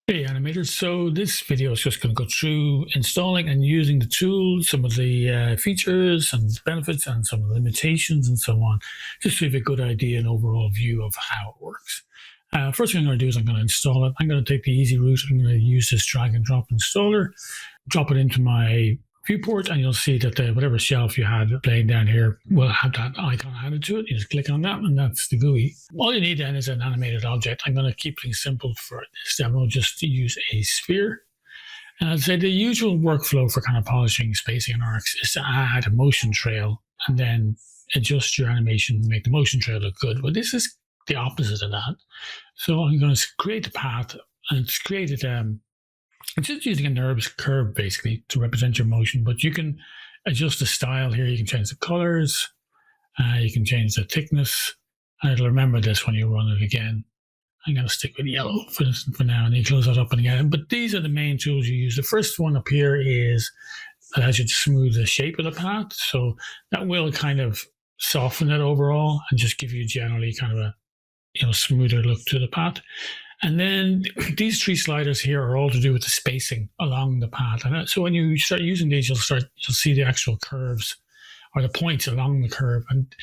Hey animators, so this video is just going to go through installing and using the tool, some of the features and benefits and some of the limitations and so on, just to give a good idea and overall view of how it works. First thing I'm going to do is I'm going to install it. I'm going to take the easy route. I'm going to use this drag and drop installer, drop it into my viewport, and you'll see that whatever shelf you had playing down here will have that icon added to it. You just click on that and that's the GUI. All you need then is an animated object. I'm going to keep things simple for this demo, just to use a sphere. And I'd say the usual workflow for kind of polishing, spacing, and arcs is to add a motion trail and then adjust your animation to make the motion trail look good. Well, this is the opposite of that. So I'm going to create a path, and it's created it's just using a NURBS curve basically to represent your motion, but you can adjust the style here. You can change the colors, you can change the thickness, and it'll remember this when you run it again. I'm going to stick with yellow for now, and you close that up and again. But these are the main tools you use. The first one up here allows you to smooth the shape of the path, so that will kind of soften it overall and just give you generally kind of a smoother look to the path. And then these three sliders here are all to do with the spacing along the path. And so when you start using these, you'll see the actual curves or the points along the curve. And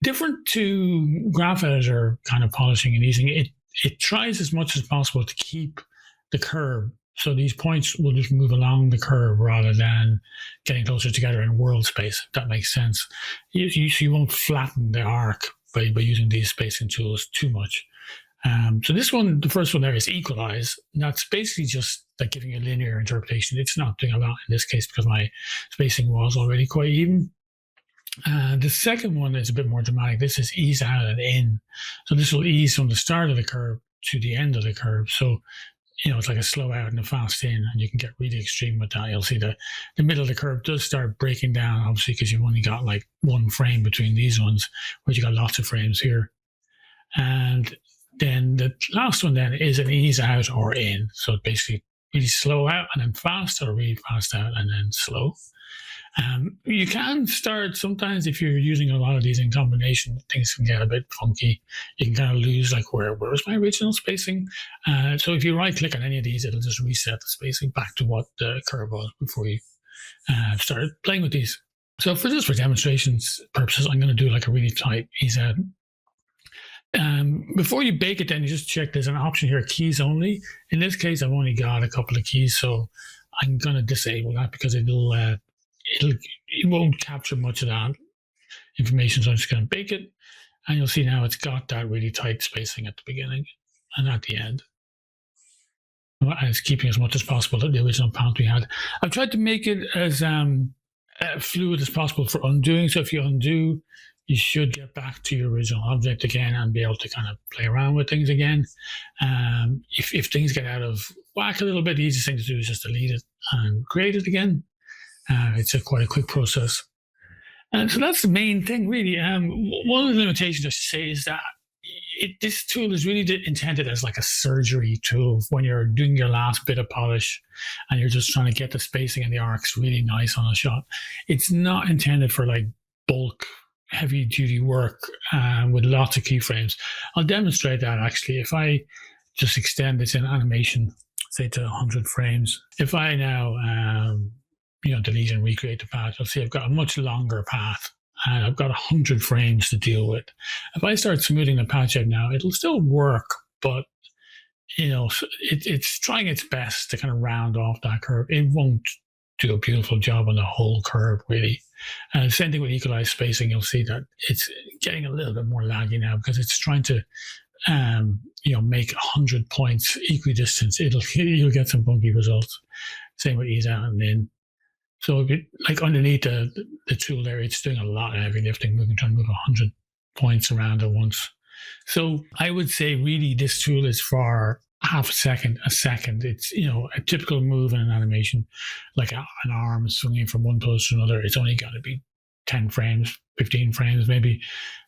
different to graph editor kind of polishing and easing, it tries as much as possible to keep the curve. So these points will just move along the curve rather than getting closer together in world space, if that makes sense. You won't flatten the arc by using these spacing tools too much. So this one, the first one there is equalize. And that's basically just like giving a linear interpretation. It's not doing a lot in this case because my spacing was already quite even. The second one is a bit more dramatic. This is ease out and in. So this will ease from the start of the curve to the end of the curve. So, it's like a slow out and a fast in, and you can get really extreme with that. You'll see the middle of the curve does start breaking down, obviously, because you've only got like one frame between these ones, whereas you've got lots of frames here. And then the last one then is an ease out or in. So basically really slow out and then fast, or really fast out and then slow. You can start sometimes if you're using a lot of these in combination, things can get a bit funky. You can kind of lose like where's my original spacing? So if you right click on any of these, it'll just reset the spacing back to what the curve was before you started playing with these. So for demonstrations purposes, I'm going to do like a really tight ease out. Before you bake it, then you just check there's an option here, keys only. In this case, I've only got a couple of keys, so I'm going to disable that because it won't capture much of that information. So I'm just going to bake it, and you'll see now it's got that really tight spacing at the beginning and at the end. And it's keeping as much as possible the original path we had. I've tried to make it as fluid as possible for undoing. So if you undo, you should get back to your original object again and be able to kind of play around with things again. If things get out of whack a little bit, the easiest thing to do is just delete it and create it again. It's quite a quick process. And so that's the main thing, really. One of the limitations I should say is that this tool is really intended as like a surgery tool when you're doing your last bit of polish and you're just trying to get the spacing and the arcs really nice on a shot. It's not intended for like bulk heavy duty work with lots of keyframes. I'll demonstrate that actually. If I just extend this in animation, say to 100 frames, if I now delete and recreate the path, you'll see I've got a much longer path and I've got 100 frames to deal with. If I start smoothing the patch out now, it'll still work, but it's trying its best to kind of round off that curve. It won't do a beautiful job on the whole curve, really. And same thing with equalized spacing. You'll see that it's getting a little bit more laggy now because it's trying to, make 100 points equidistant. You'll get some funky results. Same with ease out and in. So if it, like underneath the tool there, it's doing a lot of heavy lifting, trying to move 100 points around at once. So I would say really this tool is for half a second. It's, a typical move in an animation, like an arm swinging from one pose to another. It's only got to be 10 frames, 15 frames maybe.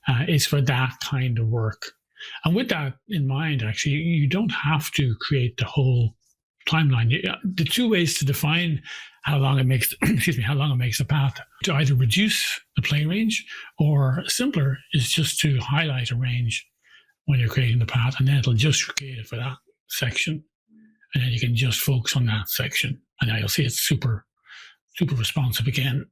It's for that kind of work. And with that in mind, actually, you don't have to create the whole timeline. The two ways to define how long it makes, how long it makes the path, to either reduce the play range, or simpler is just to highlight a range when you're creating the path, and then it'll just create it for that section. and then you can just focus on that section, and now you'll see it's super responsive again.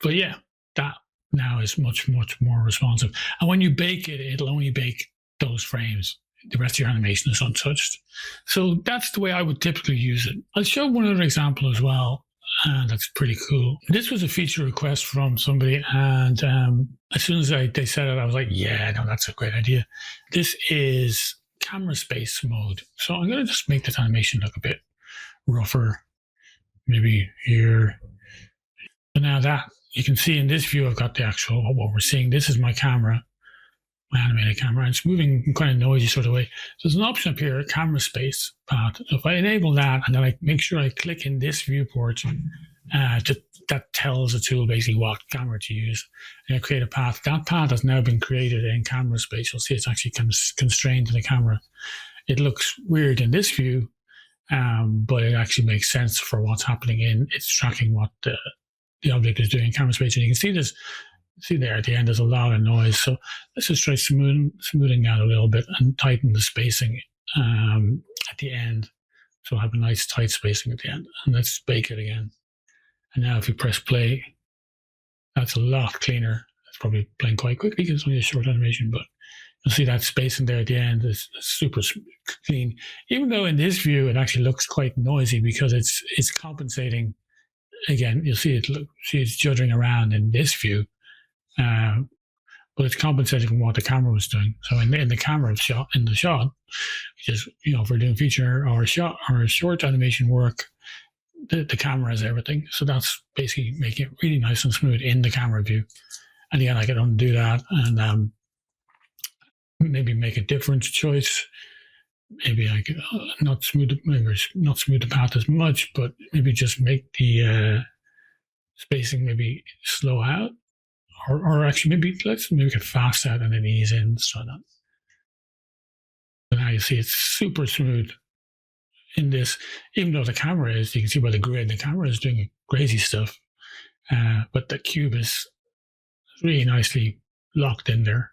But yeah, that now is much more responsive. And when you bake it, it'll only bake those frames. The rest of your animation is untouched. So that's the way I would typically use it. I'll show one other example as well. That's pretty cool. This was a feature request from somebody, and as soon as they said it, I was like, yeah, no, that's a great idea. This is camera space mode. So I'm going to just make this animation look a bit rougher, maybe here. So now that you can see in this view, I've got the actual, what we're seeing. This is my camera, my animated camera, and it's moving in kind of noisy sort of way. So there's an option up here, camera space path. So if I enable that, and then I make sure I click in this viewport, that tells the tool basically what camera to use, and I create a path. That path has now been created in camera space. You'll see it's actually constrained to the camera. It looks weird in this view, but it actually makes sense for what's happening in. It's tracking what the object is doing in camera space, and you can see this. See there at the end, there's a lot of noise. So let's just try smoothing that a little bit and tighten the spacing at the end. So I have a nice tight spacing at the end. And let's bake it again. And now if you press play, that's a lot cleaner. It's probably playing quite quickly because it's only a short animation, but you'll see that spacing there at the end is super clean. Even though in this view, it actually looks quite noisy because it's compensating. Again, you'll see it's juddering around in this view. But it's compensating from what the camera was doing. So in the camera shot, which is, if we're doing feature or short animation work, the camera has everything. So that's basically making it really nice and smooth in the camera view. And again, I can undo that and maybe make a different choice. Maybe I could not smooth the path as much, but maybe just make the spacing maybe slow out. Or actually, let's make it fast out and then ease in. So that. So now you see it's super smooth in this, even though the camera is, you can see by the grid, the camera is doing crazy stuff. But the cube is really nicely locked in there.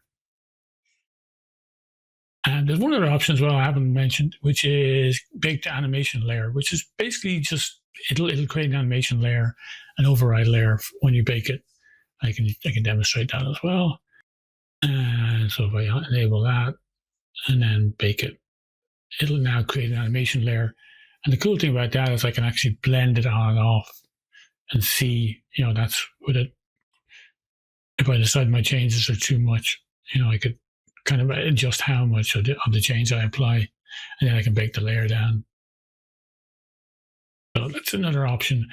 And there's one other option as well I haven't mentioned, which is baked animation layer, which is basically just, it'll create an animation layer, an override layer when you bake it. I can demonstrate that as well. And so if I enable that and then bake it, it'll now create an animation layer. And the cool thing about that is I can actually blend it on and off and see, that's with it. If I decide my changes are too much, I could kind of adjust how much of the change I apply, and then I can bake the layer down. So that's another option.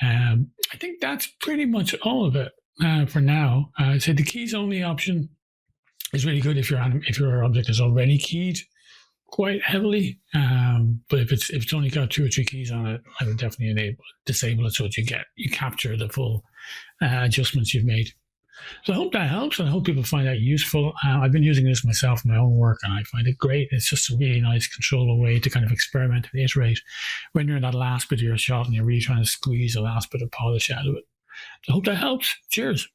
I think that's pretty much all of it. For now, I'd say the keys only option is really good if your object is already keyed quite heavily. But if it's only got 2 or 3 keys on it, I would definitely disable it so that you capture the full adjustments you've made. So I hope that helps, and I hope people find that useful. I've been using this myself in my own work, and I find it great. It's just a really nice, controllable way to kind of experiment and iterate when you're in that last bit of your shot and you're really trying to squeeze the last bit of polish out of it. I hope that helps. Cheers.